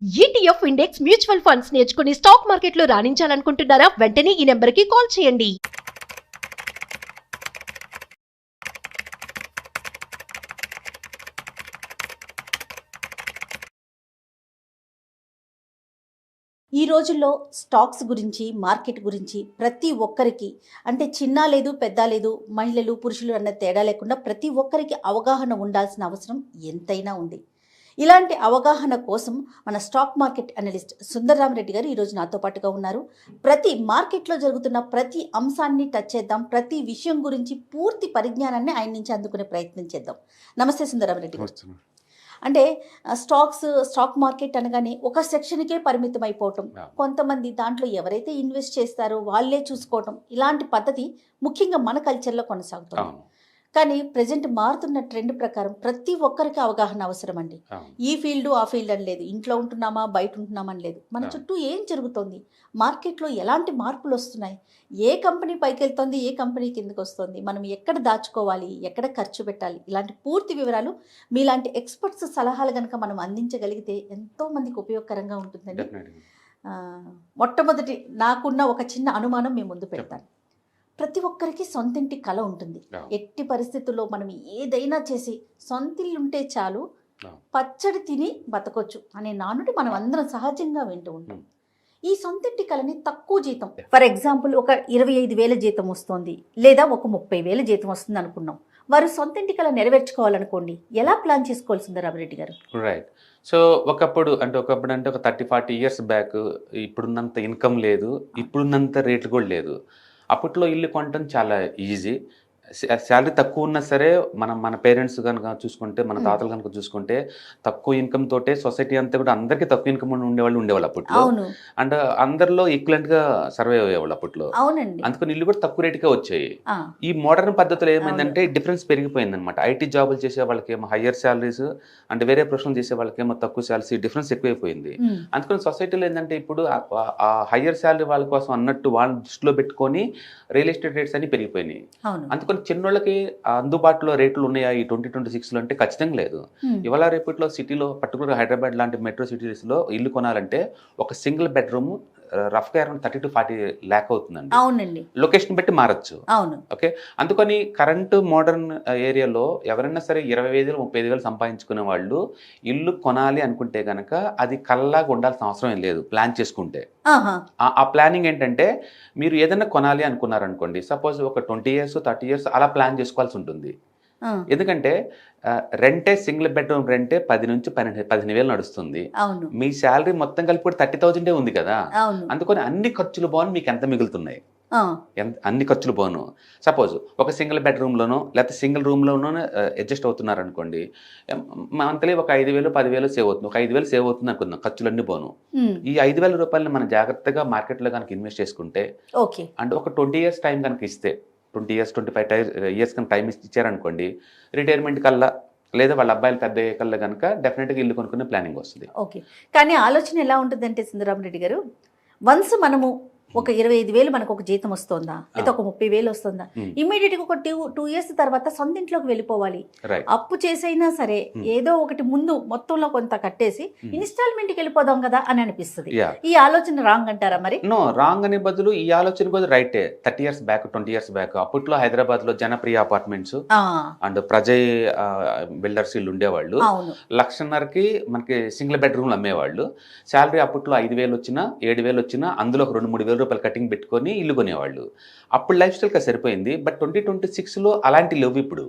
ETF index mutual funds నేర్చుకుని stock మార్కెట్లో రాణించాలనుకుంటున్నారా? వెంటనే ఈ నెంబర్కి కాల్ చేయండి. ఈ రోజుల్లో స్టాక్స్ గురించి, మార్కెట్ గురించి ప్రతి ఒక్కరికి, అంటే చిన్న లేదు, పెద్ద లేదు, మహిళలు, పురుషులు అన్న తేడా లేకుండా ప్రతి ఒక్కరికి అవగాహన ఉండాల్సిన అవసరం ఎంతైనా ఉంది. ఇలాంటి అవగాహన కోసం మన స్టాక్ మార్కెట్ అనలిస్ట్ సుందర్రామరెడ్డి గారు ఈరోజు నాతో పాటుగా ఉన్నారు. ప్రతి మార్కెట్లో జరుగుతున్న ప్రతి అంశాన్ని టచ్ చేద్దాం, ప్రతి విషయం గురించి పూర్తి పరిజ్ఞానాన్ని ఆయన నుంచి అందుకునే ప్రయత్నం చేద్దాం. నమస్తే సుందర్రామరెడ్డి గారు. అంటే స్టాక్ మార్కెట్ అనగానే ఒక సెక్షన్కే పరిమితం అయిపోవటం, కొంతమంది దాంట్లో ఎవరైతే ఇన్వెస్ట్ చేస్తారో వాళ్ళే చూసుకోవటం, ఇలాంటి పద్ధతి ముఖ్యంగా మన కల్చర్లో కొనసాగుతుంది. కానీ ప్రజెంట్ మారుతున్న ట్రెండ్ ప్రకారం ప్రతి ఒక్కరికి అవగాహన అవసరం అండి. ఈ ఫీల్డ్ ఆ ఫీల్డ్ అని లేదు, ఇంట్లో ఉంటున్నామా బయట ఉంటున్నామా అని లేదు, మన చుట్టూ ఏం జరుగుతోంది, మార్కెట్లో ఎలాంటి మార్పులు వస్తున్నాయి, ఏ కంపెనీ పైకి వెళ్తుంది, ఏ కంపెనీ కిందకి వస్తుంది, మనం ఎక్కడ దాచుకోవాలి, ఎక్కడ ఖర్చు పెట్టాలి, ఇలాంటి పూర్తి వివరాలు మీలాంటి ఎక్స్పర్ట్స్ సలహాలు కనుక మనం అందించగలిగితే ఎంతో మందికి ఉపయోగకరంగా ఉంటుందండి. మొట్టమొదటి నాకున్న ఒక చిన్న అనుమానం మీ ముందు పెడతాను. ప్రతి ఒక్కరికి సొంతింటి కళ ఉంటుంది. ఎట్టి పరిస్థితుల్లో మనం ఏదైనా చేసి సొంతిల్లు ఉంటే చాలు, పచ్చడి తిని బతకొచ్చు అనే నానుడి మనం అందరం సహజంగా వింటూ ఉంటాం. ఈ సొంతింటి కళని తక్కువ జీతం, ఫర్ ఎగ్జాంపుల్ ఒక 25,000 జీతం వస్తుంది, లేదా ఒక 30,000 జీతం వస్తుంది అనుకున్నాం. వారు సొంతింటి కళ నెరవేర్చుకోవాలనుకోండి, ఎలా ప్లాన్ చేసుకోవాలి సుందరరామరెడ్డి గారు? రైట్. సో ఒకప్పుడు అంటే ఒక 30-40 ఇయర్స్ బ్యాక్ ఇప్పుడున్నంత ఇన్కమ్ లేదు, ఇప్పుడున్నంత రేట్లు కూడా లేదు. అప్పట్లో ఇల్లు కొనటం చాలా ఈజీ. శాలరీ తక్కువ ఉన్నా సరే మన పేరెంట్స్ కనుక చూసుకుంటే, మన తాతలు కనుక చూసుకుంటే తక్కువ ఇన్కమ్ తోటే సొసైటీ అంతా కూడా అందరికీ తక్కువ ఇన్కమ్ ఉండేవాళ్ళు అప్పట్లో. అండ్ అందరిలో ఈక్వలెంట్గా సర్వే అయ్యేవాళ్ళు అప్పట్లో. అందుకని ఇల్లు కూడా తక్కువ రేటుకే వచ్చాయి. ఈ మోడర్న్ పద్ధతిలో ఏమైందంటే డిఫరెన్స్ పెరిగిపోయింది అనమాట. ఐటీ జాబులు చేసే వాళ్ళకేమో హయ్యర్ శాలరీస్, అంటే వేరే ప్రొఫెషనల్ చేసే వాళ్ళకేమో తక్కువ శాలరీ, డిఫరెన్స్ ఎక్కువైపోయింది. అందుకని సొసైటీలో ఏంటంటే ఇప్పుడు ఆ హయ్యర్ శాలరీ వాళ్ళ కోసం అన్నట్టు వాళ్ళ దృష్టిలో పెట్టుకొని రియల్ ఎస్టేట్ రేట్స్ అన్ని పెరిగిపోయినాయి. అందుకని చిన్నోళ్ళకి అందుబాటులో రేట్లు ఉన్నాయా ఈ 2026లో అంటే ఖచ్చితంగా లేదు. ఇవాళ రేపట్లో సిటీలో, పర్టికులర్ హైదరాబాద్ లాంటి మెట్రో సిటీస్లో ఇల్లు కొనాలంటే ఒక సింగిల్ బెడ్రూమ్ రఫ్గా అరౌండ్ 30 to 40 lakh అవుతుందండి. అవునండి, లొకేషన్ బట్టి మారచ్చు. ఓకే, అందుకని కరెంట్ మోడర్న్ ఏరియాలో ఎవరైనా సరే 25,000-30,000 సంపాదించుకునే వాళ్ళు ఇల్లు కొనాలి అనుకుంటే కనుక అది కల్లాగా ఉండాల్సిన అవసరం ఏం లేదు. ప్లాన్ చేసుకుంటే ఆ ప్లానింగ్ ఏంటంటే, మీరు ఏదైనా కొనాలి అనుకున్నారనుకోండి, సపోజ్ ఒక 20 years 30 years అలా ప్లాన్ చేసుకోవాల్సి ఉంటుంది. ఎందుకంటే రెంటే, సింగిల్ బెడ్రూమ్ రెంటే 10 నుంచి 15,000 నడుస్తుంది. మీ శాలరీ మొత్తం కలిపి కూడా 30,000 ఉంది కదా. అందుకని అన్ని ఖర్చులు పోను మీకు ఎంత మిగులుతున్నాయి, అన్ని ఖర్చులు పోను. సపోజ్ ఒక సింగిల్ బెడ్రూమ్లోనో లేకపోతే సింగిల్ రూమ్లోనో అడ్జస్ట్ అవుతున్నారు అనుకోండి, మంత్లీ ఒక 5,000 10,000 సేవ్ అవుతుంది. ఒక 5,000 సేవ్ అవుతుంది అనుకుందాం, ఖర్చులన్నీ పోను. ఈ 5,000 రూపాయలని మనం జాగ్రత్తగా మార్కెట్లో కనుక ఇన్వెస్ట్ చేసుకుంటే, అంటే ఒక 20 years టైం కనుక ఇస్తే, 20 years 25 years కనుక టైం ఇచ్చారనుకోండి, రిటైర్మెంట్ కల్లా లేదా వాళ్ళ అబ్బాయిలు పెద్ద కల్లా కనుక డెఫినెట్గా ఇల్లు కొనుక్కునే ప్లానింగ్ వస్తుంది. ఓకే, కానీ ఆలోచన ఎలా ఉంటుందంటే సుందరరామరెడ్డి గారు, వన్స్ మనము ఒక 25,000 మనకు ఒక జీతం వస్తుందా, లేదా ఒక 30,000 వస్తుందా, ఇమ్మీడియట్గా ఒక 2 years తర్వాత సొంత ఇంట్లోకి వెళ్ళిపోవాలి. అప్పు చేసైనా సరే ఏదో ఒకటి ముందు మొత్తంలో కొంత కట్టేసి ఇన్స్టాల్మెంట్కి వెళ్ళిపోదాం కదా అని అనిపిస్తుంది. ఈ ఆలోచన రాంగ్ అంటారా? మరి నో, రాంగ్ అనే బదులు ఈ ఆలోచన కూడా రైటే. 30 years బ్యాక్ 20 years బ్యాక్ అప్పట్లో హైదరాబాద్ లో Janapriya apartments and Prajay builders ఇల్లు ఉండేవాళ్ళు. 1,50,000కి మనకి సింగిల్ బెడ్రూమ్లు అమ్మేవాళ్ళు. శాలరీ అప్పట్లో 5,000 వచ్చినా 7,000 వచ్చినా అందులో ఒక 2-3,000 రూపాయలు కటింగ్ పెట్టుకొని ఇల్లు కొనేవాళ్ళు. అప్పుడు లైఫ్ స్టైల్గా సరిపోయింది. బట్ 2026లో అలాంటి లేవు. ఇప్పుడు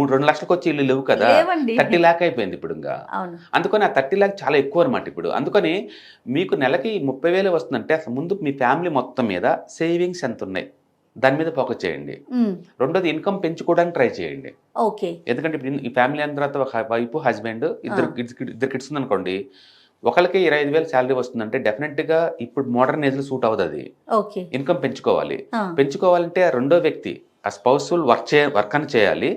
2 లక్షలకు వచ్చి ఇల్లు లేవు కదా, 30 lakh అయిపోయింది ఇప్పుడు. ఇంకా అందుకని ఆ 30 lakh చాలా ఎక్కువ అనమాట ఇప్పుడు. అందుకని మీకు నెలకి 30,000 వస్తుందంటే అసలు ముందు మీ ఫ్యామిలీ మొత్తం మీద సేవింగ్స్ ఎంత ఉన్నాయి దాని మీద ఫోకస్ చేయండి. రెండోది ఇన్కమ్ పెంచుకోవడానికి ట్రై చేయండి. ఎందుకంటే ఇప్పుడు ఈ ఫ్యామిలీ అయిన తర్వాత ఒక వైఫ్ హస్బెండ్ ఇద్దరు కిడ్స్ ఉందనుకోండి, ఒకరికి 25,000 శాలరీ వస్తుందంటే డెఫినెట్గా ఇప్పుడు మోడర్న్ ఏజ్లో సూట్ అవుతుంది. ఇన్కమ్ పెంచుకోవాలంటే రెండో వ్యక్తి ఆ స్పౌస్ఫుల్ వర్క్ అని చేయాలి,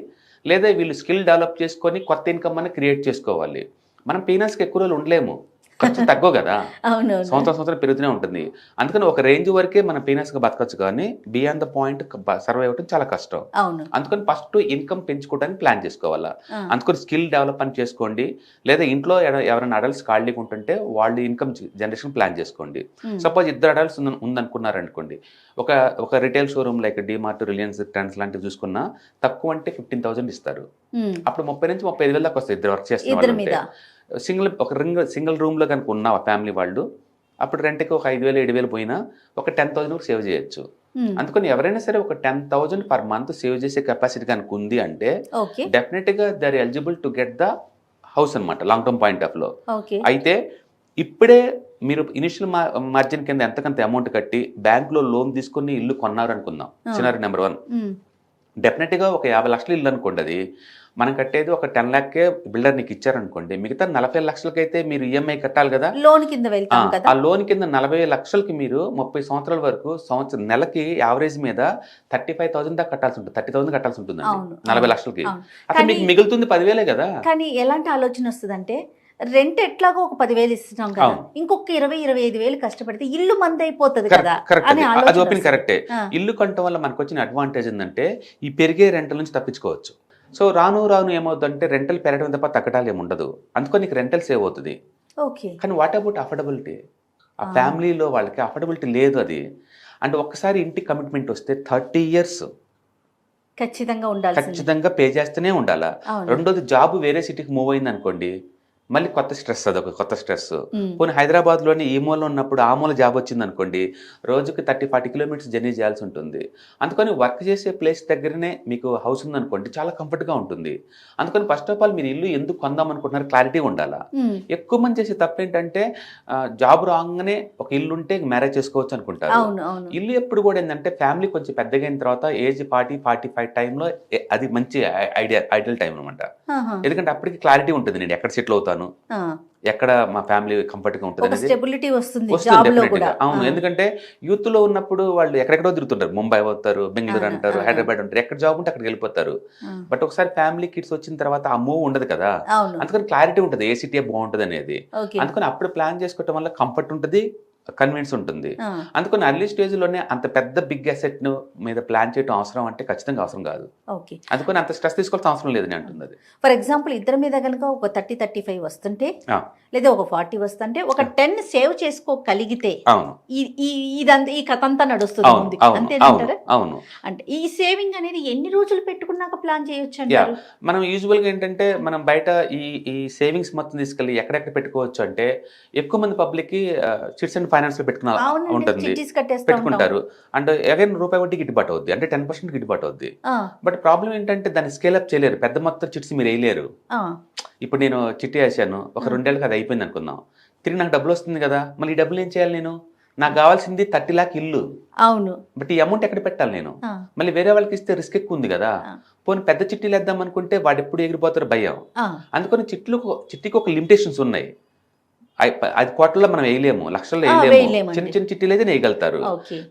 లేదా వీళ్ళు స్కిల్ డెవలప్ చేసుకొని కొత్త ఇన్కమ్ అని క్రియేట్ చేసుకోవాలి. మనం పీనస్కి ఎక్కువ రోజులు ఉండలేము. ఖర్చు తక్కువ కదా, అవును సంవత్సరం పెరుగుతూనే ఉంటుంది. అందుకని ఒక రేంజ్ వరకే మనం పీనస్గా బతకచ్చు, కానీ బియాండ్ ద పాయింట్ సర్వైవ్ అవ్వడం చాలా కష్టం. అవును. అందుకని ఫస్ట్ ఇన్కమ్ పెంచుకోవడానికి ప్లాన్ చేసుకోవాలా. ఆ. అందుకని స్కిల్ డెవలప్మెంట్ చేసుకోండి, లేదా ఇంట్లో ఎవరైనా అడల్ట్స్ ఖాళీగా ఉంటుంటే వాళ్ళు ఇన్కమ్ జనరేషన్ ప్లాన్ చేసుకోండి. సపోజ్ ఇద్దరు అడల్ట్స్ ఉందనుకున్నారనుకోండి, ఒక retail showroom like DMart, Reliance, trends లాంటివి చూసుకున్నా తక్కువ అంటే 15,000 ఇస్తారు. అప్పుడు 30 నుంచి 35,000 దాకా వస్తాయి ఇద్దరు వర్క్ చేస్తున్నారు. సింగిల్ రూమ్లో కనుక ఉన్న ఫ్యామిలీ వాళ్ళు అప్పుడు రెంట్కి ఒక 5,000 7,000 పోయినా ఒక 10,000 సేవ్ చేయొచ్చు. అందుకని ఎవరైనా సరే ఒక 10,000 పర్ మంత్ సేవ్ చేసే కెపాసిటీ కనుక ఉంది అంటే డెఫినెట్గా they are eligible to get the house అనమాట, లాంగ్ టర్మ్ పాయింట్ ఆఫ్ లో. అయితే ఇప్పుడే మీరు ఇనిషియల్ మార్జిన్ కింద ఎంతకంత అమౌంట్ కట్టి బ్యాంకులో లోన్ తీసుకుని ఇల్లు కొన్నారు అనుకుందాం, సినారీ నెంబర్ 1. డెఫినెట్గా ఒక 50 లక్షల ఇల్లు అనుకోండి, అది మనం కట్టేది ఒక 10 లక్షకే బిల్డర్ నీకు ఇచ్చారనుకోండి, మిగతా 40 లక్షలకైతే మీరు ఈఎంఐ కట్టాలి కదా, లోన్ కింద వెళ్తాం కదా. ఆ లోన్ కింద 40 లక్షలకి మీరు 30 సంవత్సరాల వరకు నెలకి యావరేజ్ మీద 35,000 దాకా కట్టాల్సి ఉంటుంది, 30,000 కట్టాల్సి ఉంటుందండి 40 లక్షలకి. అసలు మీకు మిగులుతుంది 10,000 కదా. కానీ ఎలాంటి ఆలోచన వస్తుందంటే, రెంట్ ఎట్లాగో ఒక 10,000 ఇస్తున్నాం కదా, ఇంకొక 20-25,000 కష్టపడితే ఇల్లు మంది అయిపోతుంది కదా. అది ఓపెన్ కరెక్టే. ఇల్లు కొనటం వల్ల మనకు వచ్చిన అడ్వాంటేజ్ ఏంటంటే ఈ పెరిగే రెంటల్ నుంచి తప్పించుకోవచ్చు. సో రాను ఏమవుతుందంటే రెంటల్ పెరగడం తప్ప తగ్గడాలు ఏమి ఉండదు, అందుకని నీకు రెంటల్ సేవ్ అవుతుంది. కానీ వాట్ అబౌట్ అఫోర్డబిలిటీ? ఆ ఫ్యామిలీలో వాళ్ళకి అఫోర్డబిలిటీ లేదు. అది అంటే ఒక్కసారి ఇంటి కమిట్మెంట్ వస్తే 30 ఇయర్స్ ఖచ్చితంగా పే చేస్తూనే ఉండాలా. రెండోది జాబ్ వేరే సిటీకి మూవ్ అయింది అనుకోండి, మళ్ళీ కొత్త స్ట్రెస్, అదొక కొత్త స్ట్రెస్. పోనీ హైదరాబాద్లోని ఈ మూల ఉన్నప్పుడు ఆ మూల జాబ్ వచ్చింది అనుకోండి, రోజుకి 30-40 కిలోమీటర్స్ జర్నీ చేయాల్సి ఉంటుంది. అందుకని వర్క్ చేసే ప్లేస్ దగ్గరనే మీకు హౌస్ ఉందనుకోండి, చాలా కంఫర్ట్గా ఉంటుంది. అందుకని ఫస్ట్ ఆఫ్ ఆల్ మీరు ఇల్లు ఎందుకు కొందాం అనుకుంటున్నారు క్లారిటీ ఉండాలా. ఎక్కువ మంది చేసే తప్పు ఏంటంటే జాబ్ రాగానే ఒక ఇల్లు ఉంటే మ్యారేజ్ చేసుకోవచ్చు అనుకుంటారు. ఇల్లు ఎప్పుడు కూడా ఏంటంటే ఫ్యామిలీ కొంచెం పెద్దగా అయిన తర్వాత ఏజ్ 40-45 టైంలో అది మంచి ఐడియల్ టైం అనమాట. ఎందుకంటే అప్పటికి క్లారిటీ ఉంటుంది, నేను ఎక్కడ సెటిల్ అవుతాను, ఎక్కడ మా ఫ్యామిలీ కంఫర్ట్ గా ఉంటుంది, అవును. ఎందుకంటే యూత్ లో ఉన్నప్పుడు వాళ్ళు ఎక్కడెక్కడో తిరుగుతుంటారు, ముంబై అవుతారు, బెంగళూరు అంటారు, హైదరాబాద్ అంటారు, ఎక్కడ జాబ్ ఉంటే అక్కడికి వెళ్ళిపోతారు. బట్ ఒకసారి ఫ్యామిలీ కిడ్స్ వచ్చిన తర్వాత ఆ మూవ్ ఉండదు కదా, అందుకని క్లారిటీ ఉంటుంది ఏ సిటీ బాగుంటుంది అనేది. అందుకని అప్పుడు ప్లాన్ చేసుకోవటం వల్ల కంఫర్ట్ ఉంటుంది, కన్విన్స్ ఉంటుంది. అందుకని అర్లీ స్టేజ్ లోనే అంత పెద్ద బిగ్ అసెట్ మీద ప్లాన్ చేయడం అవసరం అంటే ఖచ్చితంగా అవసరం కాదు. అందుకని అంత స్ట్రెస్ తీసుకోవాల్సిన అవసరం లేదని అంటుంది. ఫర్ ఎగ్జాంపుల్ ఇద్దరి మీద కనుక ఒక 30-35 వస్తుంటే, లేదా ఒక 40 వస్తుంటే, ఒక 10 సేవ్ చేసుకోగలిగితే ఈ కథ అంతా నడుస్తుంది. అవును. అంటే ఈ సేవింగ్ అనేది ఎన్ని రోజులు పెట్టుకున్నాక ప్లాన్ చేయొచ్చు అంటారు? మనం యూజువల్ గా ఏంటంటే మనం బయట ఈ సేవింగ్స్ మొత్తం తీసుకెళ్ళి ఎక్కడెక్కడ పెట్టుకోవచ్చు అంటే, ఎక్కువ మంది పబ్లిక్ కి చిట్స్ అండ్ ఫైనాన్స్ లో ఉంటుంది, పెట్టుకుంటారు. అండ్ అగైన్ రూపాయి వడ్డీ గిట్టుబాటు అవుద్ది, అంటే 10% గిట్టుబాటు అవుద్ది. బట్ ప్రాబ్లం ఏంటంటే దాన్ని స్కేల్ అప్ చేయలేరు, పెద్ద మొత్తం చిట్స్ మీరు వేయలేరు. ఇప్పుడు నేను చిట్టి వేసాను, ఒక 2 ఏళ్ళకి అది అయిపోయింది అనుకుందాం, తిరిగి నాకు డబ్బులు వస్తుంది కదా, మళ్ళీ ఈ డబ్బులు ఏం చేయాలి? నేను నాకు కావాల్సింది 30 లాక్ ఇల్లు, అవును, బట్ ఈ అమౌంట్ ఎక్కడ పెట్టాలి నేను? మళ్ళీ వేరే వాళ్ళకి ఇస్తే రిస్క్ ఎక్కువ ఉంది కదా. పోనీ పెద్ద చిట్టీలు వేద్దాం అనుకుంటే వాడు ఎప్పుడు ఎగిరిపోతారు భయం. అందుకని చిట్టికి ఒక లిమిటేషన్స్ ఉన్నాయి. అది కోట్లలో మనం వేయలేము, లక్షల్లో వేయలేము, చిన్న చిన్న చిట్టీలు అయితే వేయగలుగుతారు.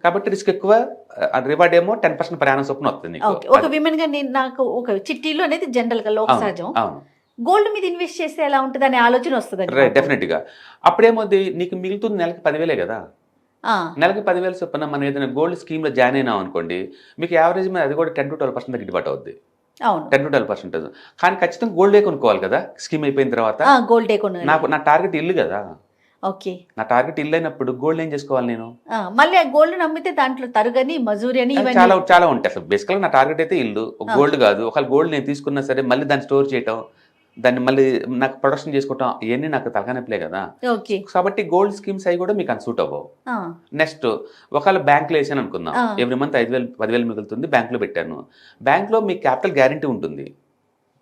కాబట్టి రిస్క్ ఎక్కువ, రివార్డ్ ఏమో 10% ప్రయాణం చొప్పున వస్తుంది. ఒక విమెన్ గా నాకు ఒక చిట్టీలు అనేది జనరల్ గా లోక సహజం. గోల్డ్ మీద ఇన్వెస్ట్ చేస్తే ఎలా ఉంటుంది అనే ఆలోచన వస్తుంది. డెఫినెట్ గా అప్పుడేమవుతుంది, నీకు మిగులుతుంది నెలకి 10,000 కదా. నెలకి 10,000 చొప్పున మనం ఏదైనా గోల్డ్ స్కీమ్ లో జాయిన్ అయినాం అనుకోండి, మీకు యావరేజ్ మీద అది కూడా 10-12% గిట్టుబాటు అవుద్ది. 10-12%. కానీ ఖచ్చితంగా గోల్డే కొనుక్కోవాలి కదా స్కీమ్ అయిపోయిన తర్వాత. గోల్డే నా టార్గెట్ ఇల్లు కదా. నా టార్గెట్ ఇల్లు అయినప్పుడు గోల్డ్ ఏం చేసుకోవాలి నేను? మళ్ళీ ఆ గోల్డ్ నమ్మితే దాంట్లో తరుగని మజూరి అని చాలా ఉంటాయి. అసలు బేసికల్గా నా టార్గెట్ అయితే ఇల్లు, గోల్డ్ కాదు. ఒకవేళ గోల్డ్ నేను తీసుకున్నా సరే మళ్ళీ దాన్ని స్టోర్ చేయటం, దాన్ని మళ్ళీ నాకు ప్రొడక్షన్ చేసుకోవటం, ఇవన్నీ నాకు తలకానొప్పులే కదా. కాబట్టి గోల్డ్ స్కీమ్స్ అవి కూడా మీకు అన్సూట్ అవ్వవు. నెక్స్ట్ ఒకవేళ బ్యాంకులో వేసాను అనుకుందాం, ఎవ్రీ మంత్ 5,000-10,000 మిగులుతుంది, బ్యాంకులో పెట్టాను. బ్యాంకులో మీకు క్యాపిటల్ గ్యారంటీ ఉంటుంది,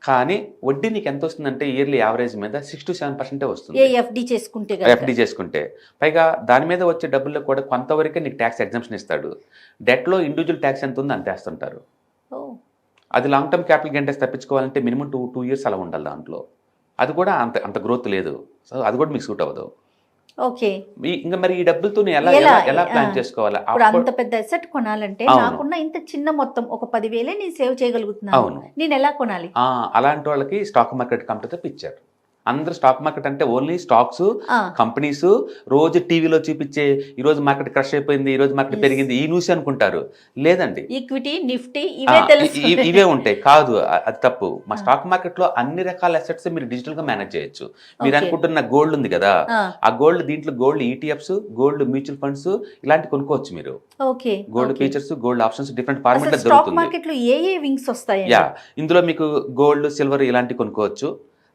కానీ వడ్డీ నీకు ఎంత వస్తుందంటే ఇయర్లీ యావరేజ్ మీద 6-7% వస్తుంది ఎఫ్డి చేసుకుంటే. పైగా దాని మీద వచ్చే డబ్బుల్లో కూడా కొంతవరకే నీకు ట్యాక్స్ ఎగ్జంప్షన్ ఇస్తాడు. డెట్లో ఇండివిజువల్ ట్యాక్స్ ఎంత ఉందో అంత వేస్తుంటారు. అది లాంగ్ టర్మ్ క్యాపిటల్ గెయిన్స్ తప్పించుకోవాలంటే మినిమం 2 ఇయర్స్ అలా ఉండాలి దాంట్లో. అది కూడా అంత గ్రోత్ లేదు, సో అది కూడా మీకు సూట్ అవ్వదు. ఇంకా మరి ఈ డబ్బులతో ఎలా ప్లాన్ చేసుకోవాలా? అంత పెద్ద అసెట్ కొనాలంటే నాకున్న ఇంత చిన్న మొత్తం ఒక 10,000 నేను సేవ్ చేయగలుగుతున్నాను, నేను ఎలా కొనాలి? అలాంటి వాళ్ళకి స్టాక్ మార్కెట్ కంపెనీతో పిచ్చారు. అందరు స్టాక్ మార్కెట్ అంటే ఓన్లీ స్టాక్స్, కంపెనీస్, రోజు టీవీలో చూపించే ఈ రోజు మార్కెట్ క్రష్ అయిపోయింది, ఈ రోజు మార్కెట్ పెరిగింది, ఈ న్యూస్ అనుకుంటారు. లేదండి, ఈక్విటీ, నిఫ్టీ ఇవే ఉంటాయి. కాదు, అది తప్పు. మా స్టాక్ మార్కెట్ లో అన్ని రకాల అసెట్స్ మీరు డిజిటల్ గా మేనేజ్ చేయొచ్చు. మీరు అనుకుంటున్న గోల్డ్ ఉంది కదా, ఆ గోల్డ్, దీంట్లో gold ETFs, gold mutual funds ఇలాంటి కొనుక్కోవచ్చు మీరు. Gold features, gold options different format లో స్టాక్ మార్కెట్ లో ఏ వింగ్స్ వస్తాయి? ఇందులో మీకు గోల్డ్, సిల్వర్ ఇలాంటి కొనుక్కోవచ్చు.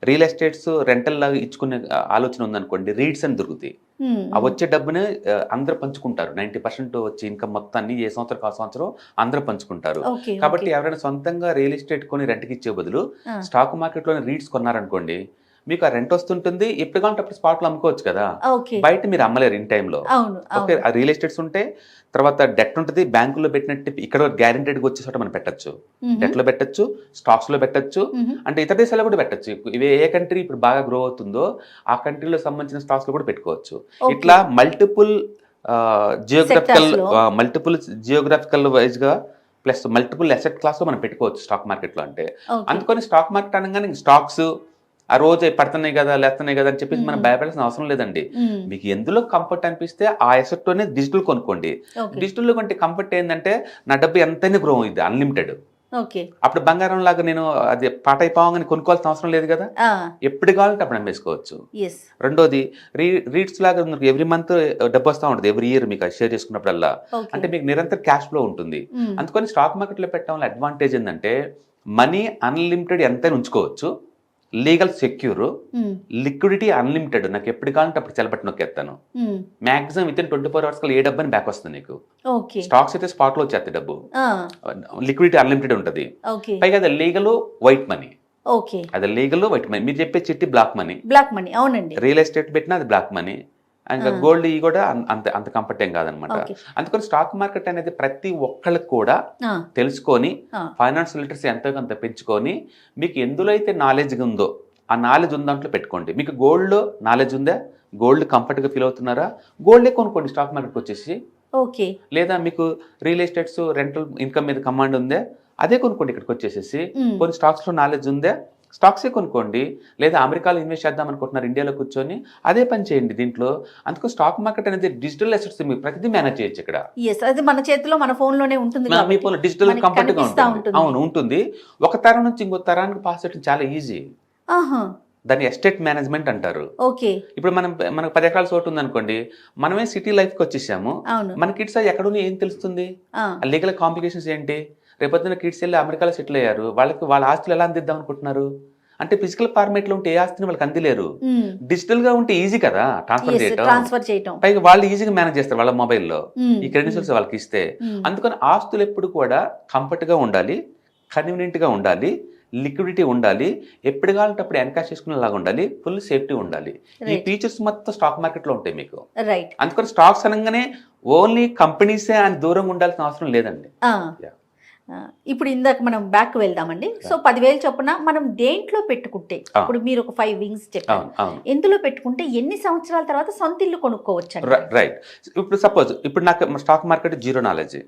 రియల్ ఎస్టేట్స్ రెంటల్ లాగా ఇచ్చుకునే ఆలోచన ఉందనుకోండి, రీడ్స్ అని దొరుకుతాయి. ఆ వచ్చే డబ్బుని అందరూ పంచుకుంటారు. 90% వచ్చే ఇన్కమ్ మొత్తాన్ని ఏ సంవత్సరం ఆ సంవత్సరం అందరూ పంచుకుంటారు. కాబట్టి ఎవరైనా సొంతంగా రియల్ ఎస్టేట్ కొని రెంట్కి ఇచ్చే బదులు స్టాక్ మార్కెట్ లోని రీడ్స్ కొన్నారనుకోండి, మీకు ఆ రెంట్ వస్తుంటుంది, ఎప్పుడు కావాలంటే అప్పుడు స్పాట్ లో అమ్ముకోవచ్చు కదా. బయట మీరు అమ్మలేరు ఇన్ టైంలో. ఓకే, ఆ రియల్ ఎస్టేట్స్ ఉంటే తర్వాత డెట్ ఉంటుంది, బ్యాంకులో పెట్టినట్టు ఇక్కడ గ్యారెంటెడ్ గా వచ్చే చోట మనం పెట్టచ్చు. డెట్ లో పెట్టచ్చు, స్టాక్స్ లో పెట్టచ్చు, అంటే ఇతర దేశాల్లో కూడా పెట్టచ్చు. ఇవి ఏ కంట్రీ ఇప్పుడు బాగా గ్రో అవుతుందో ఆ కంట్రీలో సంబంధించిన స్టాక్స్ లో కూడా పెట్టుకోవచ్చు. ఇట్లా మల్టిపుల్ జియోగ్రఫికల్ వైజ్ గా ప్లస్ మల్టిపుల్ అసెట్ క్లాస్ లో మనం పెట్టుకోవచ్చు స్టాక్ మార్కెట్ లో. అంటే అందుకని స్టాక్ మార్కెట్ అనగానే స్టాక్స్ ఆ రోజు పడుతున్నాయి కదా, లేస్తున్నాయి కదా అని చెప్పేసి మనం భయపడాల్సిన అవసరం లేదండి. మీకు ఎందులో కంఫర్ట్ అనిపిస్తే ఆ అసెట్ లోనే డిజిటల్ కొనుక్కోండి. డిజిటల్ లో కొంటే కంఫర్ట్ ఏంటంటే నా డబ్బు ఎంతైనా గ్రో అయింది, అన్లిమిటెడ్. అప్పుడు బంగారం లాగా నేను అది పాట అయిపోగానే కొనుక్కోవాల్సిన అవసరం లేదు కదా, ఎప్పుడు కావాలంటే అప్పుడు అమ్మేసుకోవచ్చు. రెండోది రీడ్స్ లాగా ఎవ్రీ మంత్ డబ్బు వస్తూ ఉంటుంది, ఎవ్రీ ఇయర్ మీకు షేర్ చేసుకున్నప్పుడల్లా. అంటే మీకు నిరంతర క్యాష్ ఫ్లో ఉంటుంది. అందుకని స్టాక్ మార్కెట్ లో పెట్టడం వల్ల అడ్వాంటేజ్ ఏంటంటే మనీ అన్లిమిటెడ్ ఎంతైనా ఉంచుకోవచ్చు, లీగల్ సెక్యూర్, లిక్విడిటీ అన్లిమిటెడ్. నాకు ఎప్పుడు కావాలంటే అప్పుడు చెలపట్టి నొక్కేస్తాను. మాక్సిమం విత్ ఇన్ 24 hours ఏ డబ్బు బ్యాక్ వస్తుంది నీకు. స్టాక్స్ అయితే స్పాట్ లో వచ్చేస్తాయి డబ్బు, లిక్విడిటీ అన్లిమిటెడ్ ఉంటుంది. పైగా అది లీగల్ వైట్ మనీ, అది లీగల్ వైట్ మనీ. మీరు చెప్పే చిట్టి బ్లాక్ మనీ, అవునండి. రియల్ ఎస్టేట్ పెట్టినా అది బ్లాక్ మనీ. ఇంకా గోల్డ్ ఈ కూడా అంత కంఫర్ట్ ఏం కాదనమాట. అందుకని స్టాక్ మార్కెట్ అనేది ప్రతి ఒక్కళ్ళకి కూడా తెలుసుకొని ఫైనాన్షియల్ లిటరసీ ఎంతో కొంత పెంచుకొని మీకు ఎందులో అయితే నాలెడ్జ్ ఉందో ఆ నాలెడ్జ్ ఉన్న దాంట్లో పెట్టుకోండి. మీకు గోల్డ్ నాలెడ్జ్ ఉందా, గోల్డ్ కంఫర్ట్ గా ఫీల్ అవుతున్నారా, గోల్డే కొనుక్కోండి స్టాక్ మార్కెట్కి వచ్చేసి. లేదా మీకు రియల్ ఎస్టేట్స్ రెంటల్ ఇన్కమ్ మీద కమాండ్ ఉందే, అదే కొనుక్కోండి ఇక్కడికి వచ్చేసేసి. కొన్ని స్టాక్స్ లో నాలెడ్జ్ ఉందే, స్టాక్సే కొనుక్కోండి. లేదా అమెరికాలో ఇన్వెస్ట్ చేద్దాం అనుకుంటున్నారు, ఇండియాలో కూర్చొని అదే పని చేయండి దీంట్లో. అందుకు స్టాక్ మార్కెట్ అనేది డిజిటల్ అసెట్స్, మీరు ప్రతిదీ మేనేజ్ చేయొచ్చు ఇక్కడ. అది మన చేతిలో, మన ఫోన్ లోనే ఉంటుంది, మీ ఫోన్ డిజిటల్ కంఫర్ట్ గా ఉంటుంది. అవును, ఉంటుంది. ఒక తరం నుంచి ఇంకో తరానికి పాస్ చేయడం చాలా ఈజీ. దాన్ని ఎస్టేట్ మేనేజ్మెంట్ అంటారు. ఇప్పుడు మనకు 10 ఎకరాల చోటు ఉంది అనుకోండి, మనమే సిటీ లైఫ్ కి వచ్చేసాము. మన కిడ్స్ ఎక్కడున్నా ఏం తెలుస్తుంది, లీగల్ కాంప్లికేషన్స్ ఏంటి. రేపొద్దున కిడ్స్ వెళ్ళి అమెరికాలో సెటిల్ అయ్యారు, వాళ్ళ ఆస్తులు ఎలా అందిద్దాం అనుకుంటున్నారు. అంటే ఫిజికల్ ఫార్మేట్ లో ఉంటే ఏ ఆస్తిని వాళ్ళకి అందిలేరు, డిజిటల్ గా ఉంటే ఈజీ కదా ట్రాన్స్ఫర్ చేయడం. పైగా వాళ్ళు ఈజీగా మేనేజ్ చేస్తారు వాళ్ళ మొబైల్లో, ఈ క్రెడెన్షియల్స్ వాళ్ళకి ఇస్తే. అందుకని ఆస్తులు ఎప్పుడు కూడా కంఫర్ట్ గా ఉండాలి, కన్వీనియంట్ గా ఉండాలి, లిక్విడిటీ ఉండాలి, ఎప్పుడు కావాలంటే అప్పుడు ఎన్కాష్ చేసుకునేలాగా ఉండాలి, ఫుల్ సేఫ్టీ ఉండాలి. ఈ ఫీచర్స్ మొత్తం స్టాక్ మార్కెట్ లో ఉంటాయి మీకు. అందుకని స్టాక్స్ అనగానే ఓన్లీ కంపెనీసే అని దూరంగా ఉండాల్సిన అవసరం లేదండి. ఇప్పుడు ఇందాక మనం బ్యాక్ వెళ్దామండి. సో 10,000 చొప్పున మనం దేంట్లో పెట్టుకుంటే, ఇప్పుడు మీరు ఒక 5 వింగ్స్ చెప్పారు, ఎందులో పెట్టుకుంటే ఎన్ని సంవత్సరాల తర్వాత సొంత ఇల్లు కొనుక్కోవచ్చు? రైట్. ఇప్పుడు సపోజ్ ఇప్పుడు నాకు స్టాక్ మార్కెట్ జీరో నాలెడ్జ్,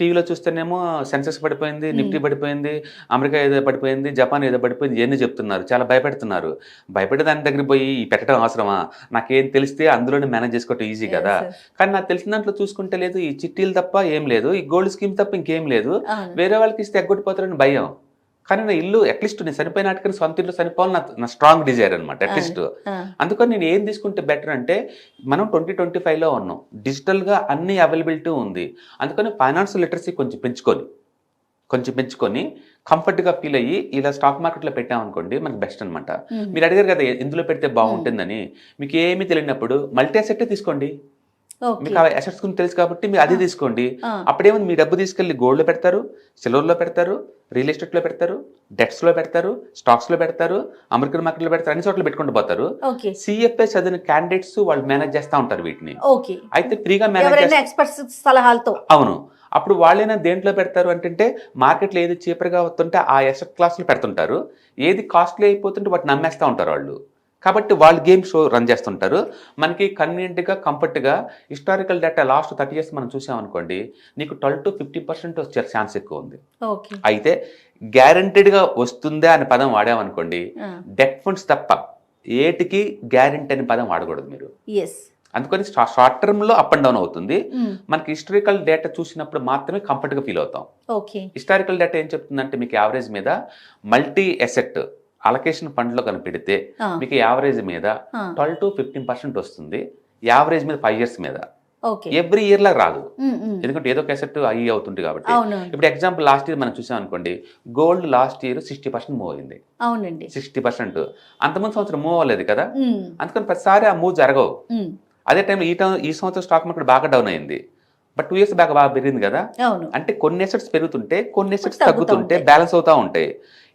టీవీలో చూస్తేనేమో సెన్సెక్స్ పడిపోయింది, నిఫ్టీ పడిపోయింది, అమెరికా ఏదో పడిపోయింది, జపాన్ ఏదో పడిపోయింది, ఇవన్నీ చెప్తున్నారు, చాలా భయపెడుతున్నారు. భయపడే దాని దగ్గర పోయి పెట్టడం అవసరమా? నాకేం తెలిస్తే అందులోనే మేనేజ్ చేసుకోవటం ఈజీ కదా. కానీ నాకు తెలిసిన దాంట్లో చూసుకుంటే లేదు, ఈ చిట్టీలు తప్ప ఏం లేదు, ఈ గోల్డ్ స్కీమ్ తప్ప ఇంకేం లేదు, వేరే వాళ్ళకి ఇస్తే ఎగ్గొట్టిపోతారని భయం. కానీ నా ఇల్లు అట్లీస్ట్ నేను చనిపోయిన నాటికని సొంత ఇల్లు చనిపోవాలి నా స్ట్రాంగ్ డిజైర్ అనమాట అట్లీస్ట్. అందుకని నేను ఏం తీసుకుంటే బెటర్ అంటే, మనం 2025లో ఉన్నాం, డిజిటల్గా అన్ని అవైలబిలిటీ ఉంది. అందుకని ఫైనాన్షియల్ లిటరసీ కొంచెం పెంచుకొని కంఫర్ట్గా ఫీల్ అయ్యి ఇలా స్టాక్ మార్కెట్లో పెట్టామనుకోండి మనకి బెస్ట్ అనమాట. మీరు అడిగారు కదా ఎందులో పెడితే బాగుంటుందని, మీకు ఏమీ తెలియనప్పుడు మల్టీ అసెట్టే తీసుకోండి. మీకు ఆ అసెట్స్ గురించి తెలుసు కాబట్టి మీరు అదే తీసుకోండి. అప్పుడేమో మీ డబ్బు తీసుకెళ్లి గోల్డ్ లో పెడతారు, సిల్వర్ లో పెడతారు, రియల్ ఎస్టేట్ లో పెడతారు, డెట్స్ లో పెడతారు, స్టాక్స్ లో పెడతారు, అమెరికన్ మార్కెట్ లో పెడతారు, అన్ని చోట్ల పెట్టుకుంటూ పోతారు. సిఎఫ్ఏ చదివిన క్యాండిడేట్స్ వాళ్ళు మేనేజ్ చేస్తా ఉంటారు వీటిని. అయితే ఫ్రీగా మేనేజ్ సలహాలతో. అవును. అప్పుడు వాళ్ళైనా దేంట్లో పెడతారు అంటే, మార్కెట్లో ఏది చీపర్గా వస్తుంటే ఆ అసెట్ క్లాస్లో పెడుతుంటారు, ఏది కాస్ట్లీ అయిపోతుంటే వాటిని నమ్మేస్తూ ఉంటారు వాళ్ళు. కాబట్టి వాళ్ళు గేమ్ షో రన్ చేస్తుంటారు. మనకి కన్వీనియంట్గా కంఫర్ట్గా హిస్టారికల్ డేటా లాస్ట్ 30 years మనం చూసామనుకోండి, నీకు 12 to 50% వచ్చే ఛాన్స్ ఎక్కువ ఉంది. అయితే గ్యారంటీడ్గా వస్తుందా అనే పదం వాడామనుకోండి, డెట్ ఫండ్స్ తప్ప ఏటికి గ్యారెంటీ అనే పదం వాడకూడదు మీరు. ఎస్. అందుకని షార్ట్ టర్మ్లో అప్ అండ్ డౌన్ అవుతుంది. మనకి హిస్టారికల్ డేటా చూసినప్పుడు మాత్రమే కంఫర్ట్గా ఫీల్ అవుతాం. ఓకే. హిస్టారికల్ డేటా ఏం చెప్తుందంటే మీకు యావరేజ్ మీద మల్టీ అసెట్ అలొకేషన్ ఫండ్లో కనిపెడితే మీకు యావరేజ్ మీద 12 to 15% వస్తుంది. యావరేజ్ మీద 5 years మీద. ఎవ్రీ ఇయర్ లా రాదు, ఎందుకంటే ఏదో ఒక అసెట్ అయ్యి అవుతుంది కాబట్టి. ఇప్పుడు ఎగ్జాంపుల్ లాస్ట్ ఇయర్ మనం చూసాం అనుకోండి, గోల్డ్ లాస్ట్ ఇయర్ 60% మూవ్ అయింది. అవునండి, 60%. అంతమంది సంవత్సరం మూవ్ అవ్వలేదు కదా, అందుకని ప్రతిసారి ఆ మూవ్ జరగవు. అదే టైం ఈ సంవత్సరం స్టాక్ మార్కెట్ బాగా డౌన్ అయింది, బట్ 2 years బాగా పెరిగింది కదా. అంటే కొన్ని అసెట్స్ పెరుగుతుంటే కొన్ని అసెట్స్ తగ్గుతుంటే బ్యాలెన్స్ అవుతా ఉంటాయి.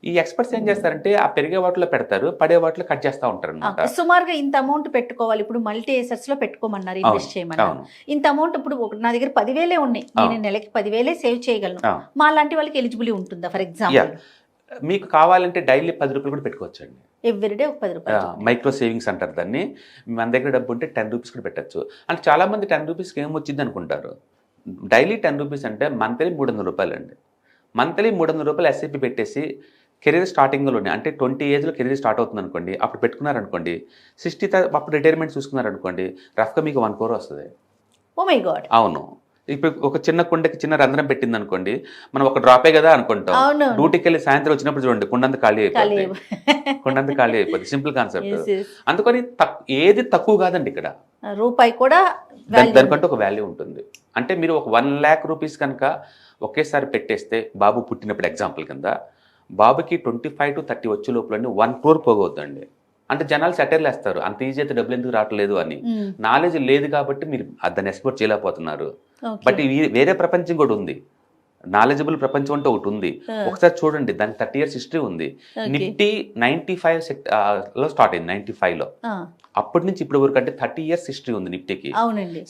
ఈ ఎక్స్పర్ట్స్ ఏం చేస్తారంటే ఆ పెరిగే వాటిలో పెడతారు, పడే వాటిలో కట్ చేస్తూ ఉంటారు అనమాట. సుమారుగా ఇంత అమౌంట్ పెట్టుకోవాలి, ఇప్పుడు మల్టీ ఎసెట్స్ లో పెట్టుకోమన్నారు, ఇన్వెస్ట్ చేయమన్నారు. ఇంత అమౌంట్ ఇప్పుడు నా దగ్గర 10,000 ఉన్నాయి, నేను నెలకి 10,000 సేవ్ చేయగలను, మా లాంటి వాళ్ళకి ఎలిజిబిలిటీ ఉంటుందా? ఫర్ ఎగ్జాంపుల్ మీకు కావాలంటే డైలీ 10 రూపాయలు కూడా పెట్టుకోవచ్చండి. ఎవ్రీడే ఒక 10 రూపాయలు. మైక్రో సేవింగ్స్ అంటారు దాన్ని. మన దగ్గర డబ్బు ఉంటే 10 రూపీస్ కూడా పెట్టచ్చు. అంటే చాలా మంది 10 రూపీస్కి ఏమొచ్చింది అనుకుంటారు. డైలీ 10 రూపీస్ అంటే మంత్లీ 300 రూపాయలు అండి. మంత్లీ 300 రూపాయలు ఎస్ఐపి పెట్టేసి కెరీర్ స్టార్టింగ్లోనే, అంటే 20 ఏజ్లో కెరీర్ స్టార్ట్ అవుతుంది అనుకోండి, అప్పుడు పెట్టుకున్నారనుకోండి, 60 అప్పుడు రిటైర్మెంట్ చూసుకున్నారనుకోండి, రఫ్గా మీకు 1 crore వస్తుంది. Oh my god. అవును. ఇప్పుడు ఒక చిన్న కుండకి చిన్న రంధ్రం పెట్టింది అనుకోండి, మనం ఒక డ్రాపే కదా అనుకుంటాం. డ్యూటీకి వెళ్ళి సాయంత్రం వచ్చినప్పుడు చూడండి కుండంత ఖాళీ అయిపోతుంది. కుండంత ఖాళీ అయిపోతుంది. Simple concept. అందుకని ఏది తక్కువ కాదండి ఇక్కడ. రూపాయి కూడా దానికంటే ఒక వాల్యూ ఉంటుంది. అంటే మీరు ఒక 1 lakh రూపీస్ కనుక ఒకేసారి పెట్టేస్తే, బాబు పుట్టినప్పుడు ఎగ్జాంపుల్ కింద, బాబుకి 25 to 30 వచ్చే లోపల 1 crore పోగొద్దండి. అంటే జనాలు సెటర్లు వేస్తారు, అంత ఈజీ అయితే డబ్బులు ఎందుకు రావట్లేదు అని. నాలెడ్జ్ లేదు కాబట్టి మీరు దాన్ని ఎక్స్ప్లోర్ చేయలేకపోతున్నారు. బట్ వేరే ప్రపంచం కూడా ఉంది, నాలెడ్జబుల్ ప్రపంచం అంటే ఒకటి ఉంది. ఒకసారి చూడండి, దానికి 30 years హిస్టరీ ఉంది. నిఫ్టీ 95 లో స్టార్ట్ అయింది, 95లో. అప్పటి నుంచి ఇప్పటి వరకు అంటే 30 years హిస్టరీ ఉంది నిఫ్టీకి.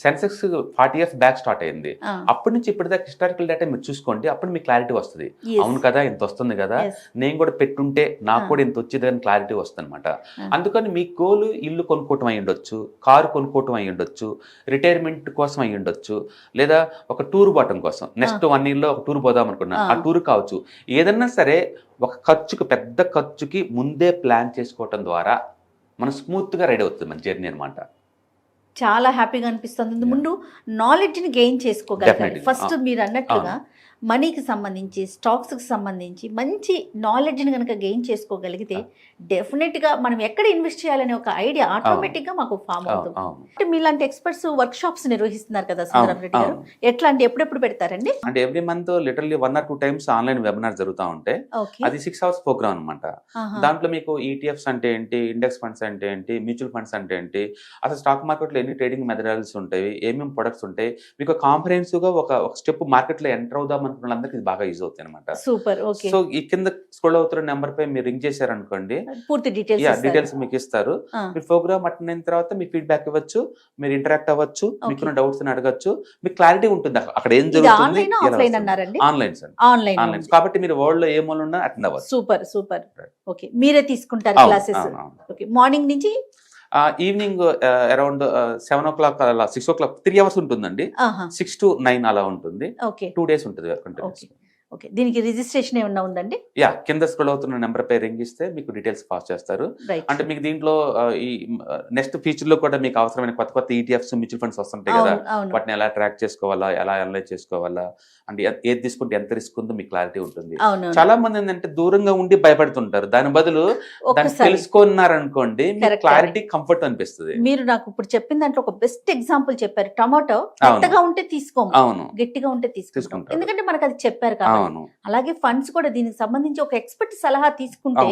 సెన్సెక్స్ 40 years బ్యాక్ స్టార్ట్ అయింది. అప్పటి నుంచి ఇప్పటిదాకా హిస్టారికల్ డేటా మీరు చూసుకోండి, అప్పుడు మీకు క్లారిటీ వస్తుంది. అవును కదా, ఇంత వస్తుంది కదా, నేను కూడా పెట్టుంటే నాకు కూడా ఇంత వచ్చేది అని క్లారిటీ వస్తుంది అనమాట. అందుకని మీ గోల్ ఇల్లు కొనుక్కోవటం అయ్యి ఉండొచ్చు, కారు కొనుక్కోవటం అయ్యి ఉండొచ్చు, రిటైర్మెంట్ కోసం అయ్యి ఉండొచ్చు, లేదా ఒక టూర్ పోవటం కోసం, నెక్స్ట్ 1 year లో ఒక టూర్ పోదాం అనుకున్నా, ఆ టూర్ కావచ్చు. ఏదన్నా సరే ఒక ఖర్చుకు, పెద్ద ఖర్చుకి ముందే ప్లాన్ చేసుకోవటం ద్వారా మనం స్మూత్గా రెడీ అవుతుంది మన జర్నీ అనమాట. చాలా హ్యాపీగా అనిపిస్తుంది. ముందు నాలెడ్జ్ని గెయిన్ చేసుకోగలగాలి ఫస్ట్. మీరు అన్నట్లుగా మనీకి సంబంధించి, స్టాక్స్కి సంబంధించి మంచి నాలెడ్జ్ని కనుక గెయిన్ చేసుకోగలిగితే డెఫినెట్గా మనం ఎక్కడ ఇన్వెస్ట్ చేయాలనే ఒక ఐడియా ఆటోమేటిక్గా మాకు ఫామ్ అవుతుంది. అంటే మీలాంటి ఎక్స్పర్ట్స్ వర్క్ షాప్స్ నిర్వహిస్తున్నారు కదా సుందరం రెడ్డి గారు, ఎట్లా అంటే ఎప్పుడెప్పుడు పెడతారండి? అంటే every month literally 1 or 2 times online webinar జరుగుతూ ఉంటాయి. అది 6 hours ప్రోగ్రామ్ అనమాట. దాంట్లో మీకు ఈటీఎఫ్స్ అంటే ఏంటి, ఇండెక్స్ ఫండ్స్ అంటే ఏంటి, మ్యూచువల్ ఫండ్స్ అంటే ఏంటి, అసలు స్టాక్ మార్కెట్లో ఎన్ని ట్రేడింగ్ మెథడాలజీస్ ఉంటాయి, ఏమేమి ప్రొడక్ట్స్ ఉంటాయి, మీకు కాంప్రహెన్సివ్ గా ఒక స్టెప్ మార్కెట్లో ఎంటర్ అవుదాం అనుకున్న వాళ్ళందరికీ ఇది బాగా యూజ్ అవుతాయి అనమాట. సూపర్. ఓకే. సో ఈ కింద స్క్రోల్ అవుతున్న నెంబర్ పై మీరు రింగ్ చేశారనుకోండి, పూర్తి డీటెయిల్స్ మీకు ఇస్తారు. మీరు ప్రోగ్రామ్ అటెండ్ అయిన తర్వాత మీ ఫీడ్బ్యాక్ ఇవ్వచ్చు, మీరు ఇంటరాక్ట్ అవ్వచ్చు, మీకున్న డౌట్స్ అని అడగచ్చు, మీకు క్లారిటీ ఉంటుంది అక్కడ ఏం జరుగుతుంది. ఆన్లైన్ కాబట్టి మీరు వరల్డ్ లో ఏ మూల ఉన్నా అటెండ్ అవ్వచ్చు. Super super. ఓకే, మీరే తీసుకుంటారు క్లాసెస్? ఓకే, మార్నింగ్ నుంచి ఈవినింగ్ అరౌండ్ 7 o'clock అలా 6 o'clock 3 hours ఉంటుందండి. 6 to 9 అలా ఉంటుంది. 2 days ఉంటుంది. ఓకే, దీనికి రిజిస్ట్రేషన్ ఏమన్నా ఉందండి? కింద స్క్రోల్ అవుతున్న నెంబర్ పై రింగ్ ఇస్తే మీకు డీటెయిల్స్ పాస్ చేస్తారు. అంటే మీకు దీంట్లో ఈ నెక్స్ట్ ఫ్యూచర్ లో కూడా మీకు అవసరమైన కొత్త కొత్త ఈటీఎఫ్స్, మ్యూచువల్ ఫండ్స్ వస్తుంటాయి కదా, వాటిని ఎలా ట్రాక్ చేసుకోవాలా, ఎలా అనలైజ్ చేసుకోవాలా, అంటే ఏది తీసుకుంటే ఎంత రిస్క్ ఉందో మీకు క్లారిటీ ఉంటుంది. చాలా మంది ఏంటంటే దూరంగా ఉండి భయపడుతుంటారు, దాని బదులు దాన్ని తెలుసుకున్నారనుకోండి క్లారిటీ, కంఫర్ట్ అనిపిస్తుంది. మీరు నాకు ఇప్పుడు చెప్పిన దాంట్లో ఒక బెస్ట్ ఎగ్జాంపుల్ చెప్పారు. టమాటో మెత్తగా ఉంటే తీసుకోము, గట్టిగా ఉంటే తీసుకుంటాం, ఎందుకంటే మనకు అది చెప్పారు కాబట్టి. అలాగే ఫండ్స్ కూడా దీనికి సంబంధించి ఒక ఎక్స్పర్ట్ సలహా తీసుకుంటే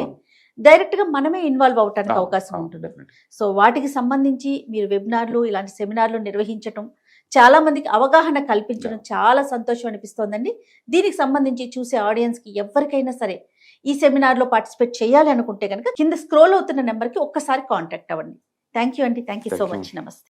డైరెక్ట్ గా మనమే ఇన్వాల్వ్ అవడానికి అవకాశం ఉంటుంది. సో వాటికి సంబంధించి మీరు వెబినార్లు, ఇలాంటి సెమినార్లు నిర్వహించడం, చాలా మందికి అవగాహన కల్పించడం చాలా సంతోషం అనిపిస్తోందండి. దీనికి సంబంధించి చూసే ఆడియన్స్ కి ఎవరికైనా సరే ఈ సెమినార్ లో పార్టిసిపేట్ చేయాలి అనుకుంటే కనుక కింద స్క్రోల్ అవుతున్న నెంబర్ కి ఒక్కసారి కాంటాక్ట్ అవ్వండి. థ్యాంక్ యూ అండి, థ్యాంక్ యూ సో మచ్. నమస్తే.